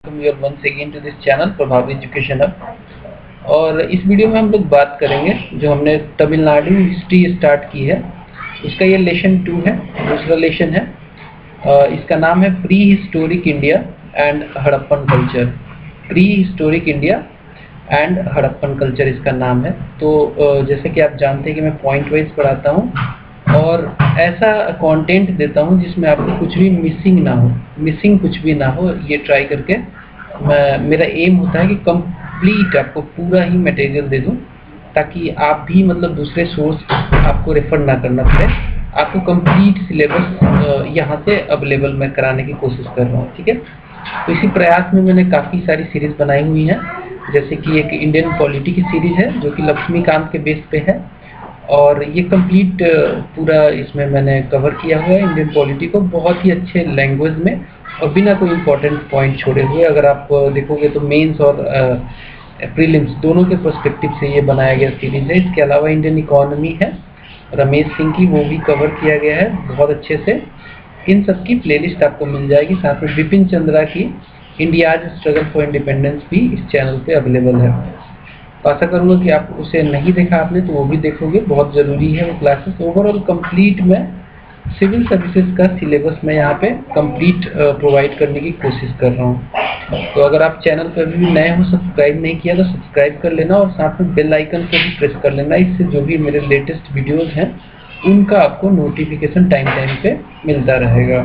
Welcome your once again to this channel Prabhavi education hub. और इस video में हम लोग बात करेंगे जो हमने तमिलनाडु हिस्ट्री स्टार्ट की है उसका ये लेसन 2 है, दूसरा लेसन है। इसका नाम है pre historic India and Harappan culture. Pre historic India and Harappan culture इसका नाम है। तो जैसे कि आप जानते हैं कि मैं पॉइंट वाइज पढ़ाता हूँ और ऐसा कंटेंट देता हूँ जिसमें आपको कुछ भी मिसिंग कुछ भी ना हो, ये ट्राई करके मेरा एम होता है कि कंप्लीट आपको पूरा ही मटेरियल दे दूँ ताकि आप भी मतलब दूसरे सोर्स आपको रेफर ना करना पड़े। आपको कंप्लीट सिलेबस यहाँ से अवेलेबल मैं कराने की कोशिश कर रहा हूँ, ठीक है। तो इसी प्रयास में मैंने काफ़ी सारी सीरीज़ बनाई हुई हैं, जैसे कि एक इंडियन पॉलिटी की सीरीज़ है जो कि लक्ष्मीकांत के बेस पे है और ये कंप्लीट पूरा इसमें मैंने कवर किया हुआ है इंडियन पॉलिटी को बहुत ही अच्छे लैंग्वेज में और बिना कोई इम्पोर्टेंट पॉइंट छोड़े हुए। अगर आप देखोगे तो मेंस और प्रीलिम्स दोनों के पर्सपेक्टिव से ये बनाया गया सीरीज है। इसके अलावा इंडियन इकोनॉमी है रमेश सिंह की, वो भी कवर किया गया है बहुत अच्छे से। इन सब की प्लेलिस्ट आपको मिल जाएगी। साथ में बिपिन चंद्रा की इंडियाज स्ट्रगल फॉर इंडिपेंडेंस भी इस चैनल पे अवेलेबल है। तो आशा करूँगा कि आप उसे नहीं देखा आपने तो वो भी देखोगे, बहुत ज़रूरी है वो क्लासेस। ओवरऑल कंप्लीट में सिविल सर्विसेज का सिलेबस मैं यहाँ पे कंप्लीट प्रोवाइड करने की कोशिश कर रहा हूँ। तो अगर आप चैनल पर अभी भी नए हो, सब्सक्राइब नहीं किया तो सब्सक्राइब कर लेना और साथ में बेल आइकन को भी प्रेस कर लेना। इससे जो भी मेरे लेटेस्ट वीडियोज़ हैं उनका आपको नोटिफिकेशन टाइम पे मिलता रहेगा।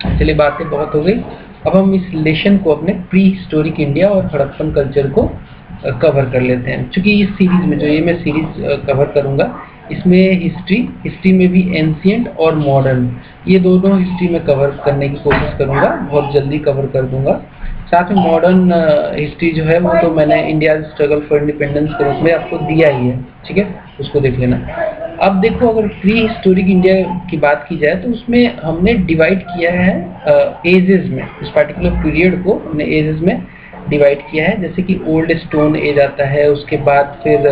चलिए बातें बहुत हो गई, अब हम इस लेसन को अपने प्री हिस्टोरिक इंडिया और हड़प्पन कल्चर को कवर कर लेते हैं। क्योंकि इस सीरीज में जो ये मैं सीरीज कवर करूंगा इसमें हिस्ट्री में भी एंशिएंट और मॉडर्न ये दोनों हिस्ट्री में कवर करने की कोशिश करूंगा, बहुत जल्दी कवर कर दूंगा। साथ में मॉडर्न हिस्ट्री जो है वो तो मैंने इंडिया स्ट्रगल फॉर इंडिपेंडेंस के रूप में आपको दिया ही है, ठीक है, उसको देख लेना। अब देखो, अगर प्री हिस्टोरिक इंडिया की बात की जाए तो उसमें हमने डिवाइड किया है एजेस में। इस पर्टिकुलर पीरियड को हमने एजेस में डिवाइड किया है, जैसे कि ओल्ड स्टोन एज आता है, उसके बाद फिर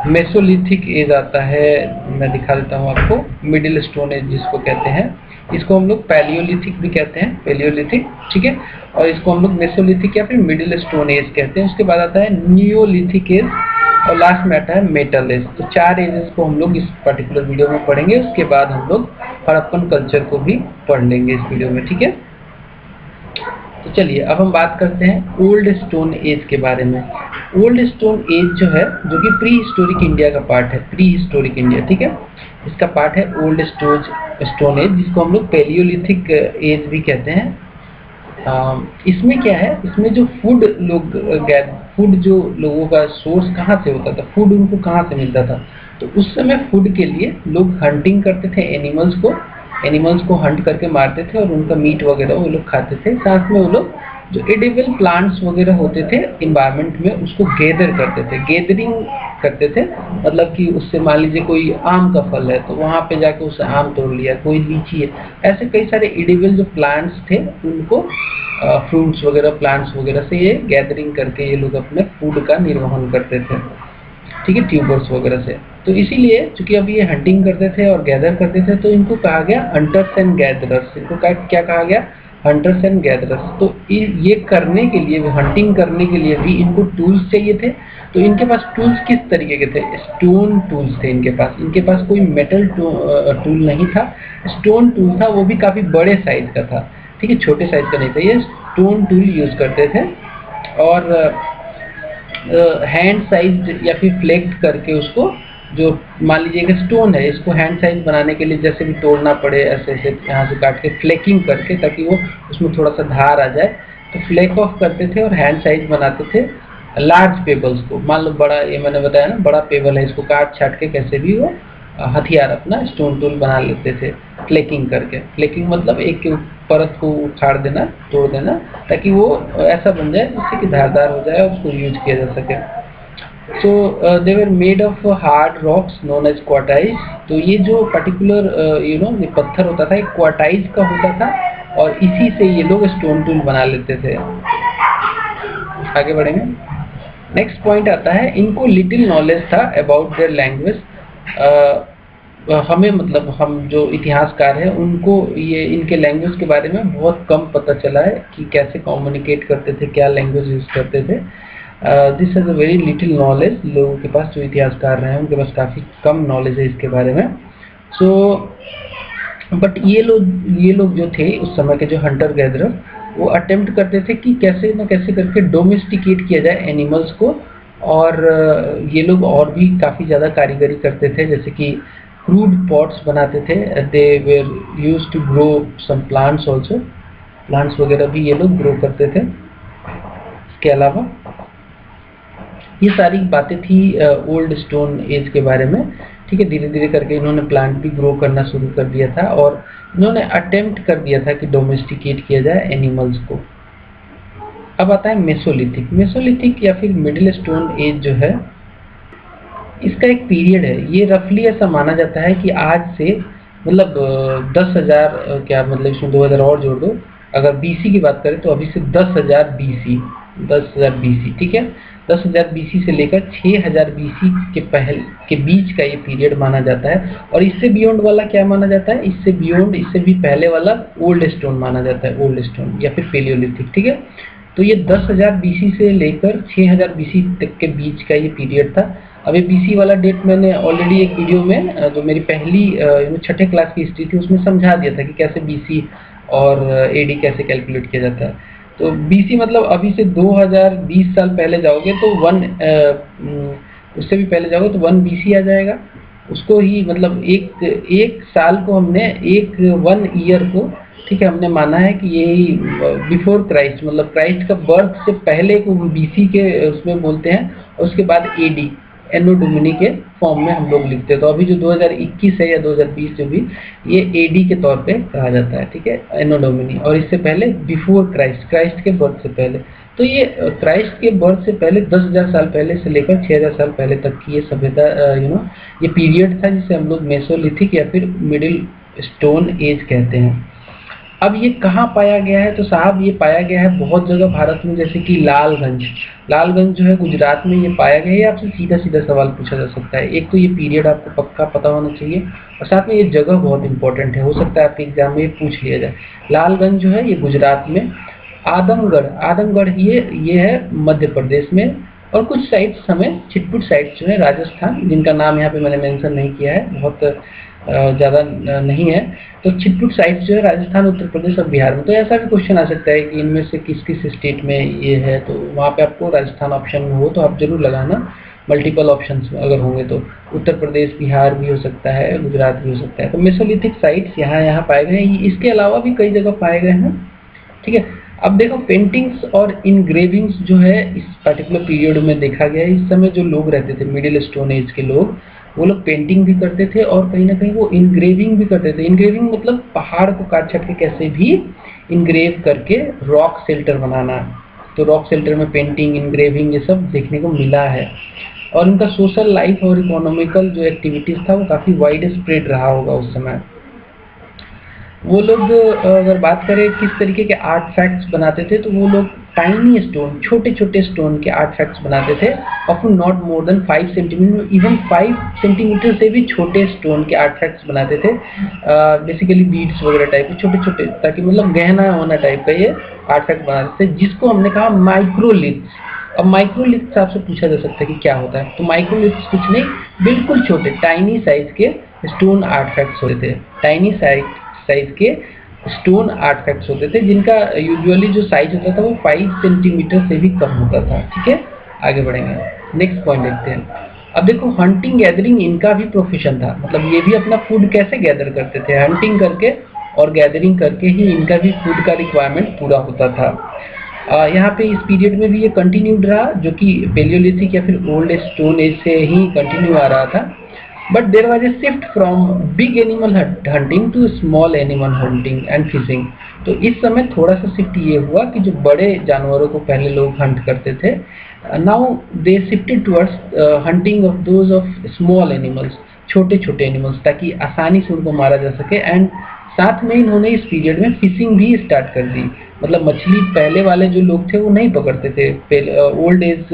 मेसोलिथिक एज आता है, मैं दिखा देता हूँ आपको, मिडिल स्टोन एज जिसको कहते हैं, इसको हम लोग पैलियोलिथिक भी कहते हैं, पैलियोलिथिक, ठीक है, और इसको हम लोग मेसोलिथिक या फिर मिडिल स्टोन एज कहते हैं। उसके बाद आता है नियोलिथिक एज और लास्ट में आता है मेटल एज। तो 4 एजेस को हम लोग इस पर्टिकुलर वीडियो में पढ़ेंगे। उसके बाद हम लोग हड़प्पन कल्चर को भी पढ़ लेंगे इस वीडियो में, ठीक है। तो चलिए अब हम बात करते हैं ओल्ड स्टोन एज के बारे में। ओल्ड स्टोन एज जो है, जो कि प्री हिस्टोरिक इंडिया का पार्ट है, प्री हिस्टोरिक इंडिया, ठीक है, इसका पार्ट है ओल्ड स्टोन एज, जिसको हम लोग पैलियोलिथिक एज भी कहते हैं। इसमें क्या है, इसमें जो फूड जो लोगों का सोर्स कहाँ से होता था, फूड उनको कहाँ से मिलता था, तो उस समय फूड के लिए लोग हंटिंग करते थे, एनिमल्स को हंट करके मारते थे और उनका मीट वगैरह वो लोग खाते थे। साथ में वो लोग जो एडिबल प्लांट्स वगैरह होते थे इन्वायरमेंट में उसको गैदरिंग करते थे, मतलब कि उससे मान लीजिए कोई आम का फल है तो वहाँ पे जाके उससे आम तोड़ लिया, कोई लीची है, ऐसे कई सारे एडिबल जो प्लांट्स थे उनको फ्रूट्स वगैरह, प्लांट्स वगैरह से ये गैदरिंग करके ये लोग अपने फूड का निर्वहन करते थे, ठीक है, ट्यूबर्स वगैरह से। तो इसीलिए चूंकि अब ये हंटिंग करते थे और गैदर करते थे तो इनको कहा गया हंटर्स एंड गैदरर्स। इनको क्या कहा गया, हंटर्स एंड गैदरर्स। तो ये करने के लिए, हंटिंग करने के लिए भी इनको टूल्स चाहिए थे। तो इनके पास टूल्स किस तरीके के थे, स्टोन टूल्स थे इनके पास कोई मेटल टूल नहीं था, स्टोन टूल था, वो भी काफ़ी बड़े साइज का था, ठीक है, छोटे साइज का नहीं था। ये स्टोन टूल यूज़ करते थे और हैंड साइज या फिर फ्लेक्ट करके उसको, जो मान लीजिए कि स्टोन है, इसको हैंड साइज बनाने के लिए जैसे भी तोड़ना पड़े ऐसे यहाँ से काट के फ्लेकिंग करके, ताकि वो उसमें थोड़ा सा धार आ जाए, तो फ्लेक ऑफ करते थे और हैंड साइज बनाते थे लार्ज पेबल्स को। मान लो बड़ा, ये मैंने बताया ना, बड़ा पेबल है, इसको काट छाट के कैसे भी वो हथियार अपना स्टोन टूल बना लेते थे फ्लेकिंग करके। फ्लेकिंग मतलब एक के परत को उखाड़ देना, तोड़ देना, ताकि वो ऐसा बन जाए जिससे कि धारदार हो जाए और उसको यूज किया जा सके। So they were made of hard rocks known as quartzite. तो ये जो पर्टिकुलर ये पत्थर होता था, एक क्वार्टाइज का होता था और इसी से ये लोग स्टोन टूल बना लेते थे। आगे बढ़ेंगे। नेक्स्ट पॉइंट आता है, इनको लिटिल नॉलेज था अबाउट देयर लैंग्वेज। हमें मतलब हम जो इतिहासकार हैं उनको ये इनके लैंग्वेज के बारे में बहुत कम पता चला है कि कैसे कम्युनिकेट करते थे, क्या लैंग्वेज यूज़ करते थे। This has a very little knowledge. लोगों के पास जो इतिहासकार रहे हैं उनके पास काफ़ी कम नॉलेज है इसके बारे में। सो बट ये लोग जो थे उस समय के जो हंटर गैदरर, वो अटेम्प्ट करते थे कि कैसे न कैसे करके डोमेस्टिकेट किया जाए एनिमल्स को। और ये लोग और भी काफ़ी ज़्यादा कारीगरी करते थे, जैसे कि क्रूड पॉट्स बनाते थे। They were use to grow some plants also, plants वगैरह भी ये लोग ग्रो करते थे। इसके अलावा ये सारी बातें थी ओल्ड स्टोन एज के बारे में। ठीक है, धीरे धीरे करके इन्होंने प्लांट भी ग्रो करना शुरू कर दिया था और इन्होंने अटेम्प्ट कर दिया था कि डोमेस्टिकेट किया जाए एनिमल्स को। अब आता है मेसोलिथिक। मेसोलिथिक या फिर मिडिल स्टोन एज जो है, इसका एक पीरियड है। ये रफली ऐसा माना जाता है कि आज से मतलब 10,000 क्या मतलब इसमें 2000 और जोड़ दो, अगर बीसी की बात करें तो अभी से 10,000 बीसी, 10,000 बीसी, ठीक है, 10,000 बीसी से लेकर 6,000 बीसी के बीच का ये पीरियड माना जाता है। और इससे बियॉन्ड वाला क्या माना जाता है, इससे बियॉन्ड, इससे भी पहले वाला ओल्ड स्टोन माना जाता है, ओल्ड स्टोन या फिर पेलियोलिथिक। ठीक है, तो ये 10,000 बीसी से लेकर 6,000 बीसी तक के बीच का ये पीरियड था। अब ये बीसी वाला डेट मैंने ऑलरेडी एक वीडियो में जो मेरी पहली छठे क्लास की हिस्ट्री थी उसमें समझा दिया था कि कैसे बीसी और एडी कैसे कैलकुलेट किया जाता है। तो बीसी मतलब अभी से 2020 साल पहले जाओगे तो उससे भी पहले जाओगे तो 1 बीसी आ जाएगा। उसको ही मतलब एक साल को हमने 1 ईयर को, ठीक है, हमने माना है कि यही बिफोर क्राइस्ट, मतलब क्राइस्ट का बर्थ से पहले को बीसी के उसमें बोलते हैं। और उसके बाद एडी, एनो डोमिनी के फॉर्म में हम लोग लिखते हैं। तो अभी जो 2021 है या 2020 जो भी, ये एडी के तौर पे कहा जाता है, ठीक है, एनो डोमिनी। और इससे पहले बिफोर क्राइस्ट, क्राइस्ट के बर्थ से पहले। तो ये क्राइस्ट के बर्थ से पहले 10,000 साल पहले से लेकर 6,000 साल पहले तक की ये सभ्यता ये पीरियड था जिसे हम लोग मेसोलिथिक या फिर मिडिल स्टोन एज कहते हैं। अब ये कहाँ पाया गया है, तो साहब ये पाया गया है बहुत जगह भारत में, जैसे कि लालगंज जो है गुजरात में ये पाया गया है। आपसे सीधा सीधा सवाल पूछा जा सकता है। एक तो ये पीरियड आपको पक्का पता होना चाहिए और साथ में ये जगह बहुत इंपॉर्टेंट है, हो सकता है आपके एग्जाम में ये पूछ लिया जाए। लालगंज जो है ये गुजरात में, आदमगढ़ ये है मध्य प्रदेश में, और कुछ साइट्स हमें छिटपुट साइट्स जो है राजस्थान, जिनका नाम यहाँ पे मैंने मेंशन नहीं किया है, बहुत ज़्यादा नहीं है। तो छिटपुट साइट्स जो है राजस्थान, उत्तर प्रदेश और बिहार में। तो ऐसा भी क्वेश्चन आ सकता है कि इनमें से किस किस स्टेट में ये है, तो वहाँ पे आपको राजस्थान ऑप्शन में हो तो आप जरूर लगाना। मल्टीपल ऑप्शंस अगर होंगे तो उत्तर प्रदेश, बिहार भी हो सकता है, गुजरात भी हो सकता है। तो मेसोलिथिक साइट्स यहाँ पाए गए हैं। इसके अलावा भी कई जगह पाए गए हैं, ठीक है। अब देखो पेंटिंग्स और इनग्रेविंग्स जो है इस पर्टिकुलर पीरियड में देखा गया है। इस समय जो लोग रहते थे मिडिल स्टोन एज के लोग, वो लोग पेंटिंग भी करते थे और कहीं ना कहीं वो इनग्रेविंग भी करते थे। इनग्रेविंग मतलब पहाड़ को काट छाट के कैसे भी इनग्रेव करके रॉक शेल्टर बनाना। तो रॉक शेल्टर में पेंटिंग, इनग्रेविंग ये सब देखने को मिला है। और उनका सोशल लाइफ और इकोनॉमिकल जो एक्टिविटीज था वो काफ़ी वाइड स्प्रेड रहा होगा उस समय। वो लोग अगर बात करें किस तरीके के आर्टफैक्ट्स बनाते थे, तो वो लोग टाइनी स्टोन, छोटे छोटे स्टोन के आर्टफैक्ट्स बनाते थे, often not more than 5 centimetre, even 5 centimetre से भी छोटे स्टोन के आर्टफैक्ट्स बनाते थे। बेसिकली बीड्स वगैरह टाइप के छोटे छोटे, ताकि मतलब गहना होना टाइप का ये आर्टफैक्ट बनाते थे, जिसको हमने कहा माइक्रोलिथ्स। अब माइक्रोलिथ्स आपसे पूछा जा सकता है कि क्या होता है, तो माइक्रोलिथ्स कुछ नहीं, बिल्कुल छोटे टाइनी साइज के स्टोन आर्टफैक्ट्स होते थे। टाइनी साइज के स्टोन आर्टफैक्ट्स होते थे, जिनका यूजुअली जो साइज होता था वो 5 सेंटीमीटर से भी कम होता था, ठीक है। आगे बढ़ेंगे, नेक्स्ट पॉइंट देखते हैं। अब देखो हंटिंग गैदरिंग इनका भी प्रोफेशन था, मतलब ये भी अपना फूड कैसे गैदर करते थे, हंटिंग करके और गैदरिंग करके ही इनका भी फूड का रिक्वायरमेंट पूरा होता था। यहाँ पे इस पीरियड में भी ये कंटिन्यूड रहा, जो कि पेलियोलिथिक या फिर ओल्ड स्टोन एज से ही कंटिन्यू आ रहा था। But there was a shift from big animal hunting to small animal hunting and fishing. तो इस समय थोड़ा सा शिफ्ट ये हुआ कि जो बड़े जानवरों को पहले लोग हंट करते थे, now they shifted towards hunting of those of small animals, छोटे छोटे एनिमल्स, ताकि आसानी से उनको मारा जा सके। एंड साथ में इन्होंने इस पीरियड में फिशिंग भी स्टार्ट कर दी। मतलब मछली पहले वाले जो लोग थे वो नहीं पकड़ते थे। ओल्ड एज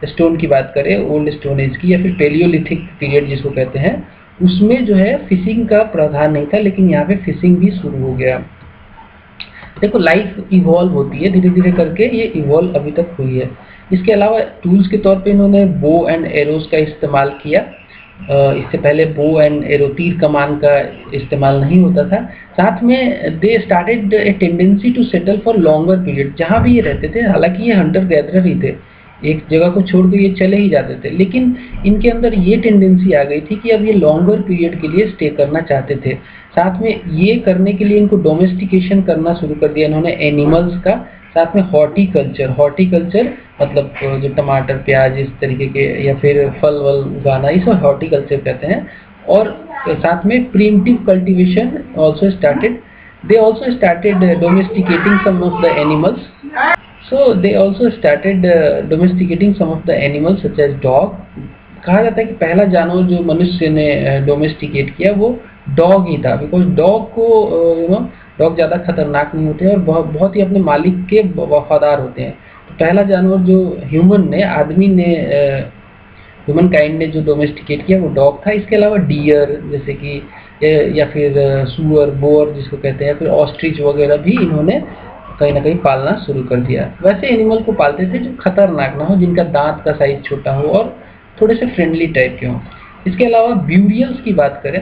स्टोन की बात करें, ओल्ड स्टोन एज की या फिर पेलियोलिथिक पीरियड जिसको कहते हैं, उसमें जो है फिशिंग का प्रावधान नहीं था, लेकिन यहाँ पे फिशिंग भी शुरू हो गया। देखो लाइफ इवॉल्व होती है धीरे धीरे करके, ये इवॉल्व अभी तक हुई है। इसके अलावा टूल्स के तौर पे इन्होंने बो एंड एरोज का इस्तेमाल किया। इससे पहले बो एंड एरो तीर कमान का इस्तेमाल नहीं होता था। साथ में they started a tendency to settle for longer period. जहाँ भी ये रहते थे, हालांकि ये हंटर गैदरर ही थे, एक जगह को छोड़ के ये चले ही जाते थे, लेकिन इनके अंदर ये टेंडेंसी आ गई थी कि अब ये लॉन्गर पीरियड के लिए स्टे करना चाहते थे। साथ में ये करने के लिए इनको डोमेस्टिकेशन करना शुरू कर दिया इन्होंने एनिमल्स का। साथ में हॉर्टिकल्चर, हॉर्टिकल्चर मतलब जो टमाटर प्याज इस तरीके के या फिर फल वल उगाना, इसे हॉर्टिकल्चर कहते हैं। और साथ में preemptive cultivation also started. They also started domesticating some of the animals. So they also started domesticating some of the animals such as dog। कहा जाता है कि पहला जानवर जो मनुष्य ने डोमेस्टिकेट किया वो डॉग ही था, बिकॉज डॉग को डॉग ज़्यादा खतरनाक नहीं होते और बहुत ही अपने मालिक के वफादार होते हैं। तो पहला जानवर जो ह्यूमन ने, आदमी ने, ह्यूमन काइंड ने जो डोमेस्टिकेट किया वो डॉग था। इसके अलावा डियर जैसे कि या फिर सुअर, बोअर जिसको कहते हैं, फिर ऑस्ट्रिच वगैरह भी इन्होंने कहीं ना कहीं पालना शुरू कर दिया। वैसे एनिमल को पालते थे जो खतरनाक ना हो, जिनका दांत का साइज छोटा हो और थोड़े से फ्रेंडली टाइप के हों। इसके अलावा ब्यूरियल्स की बात करें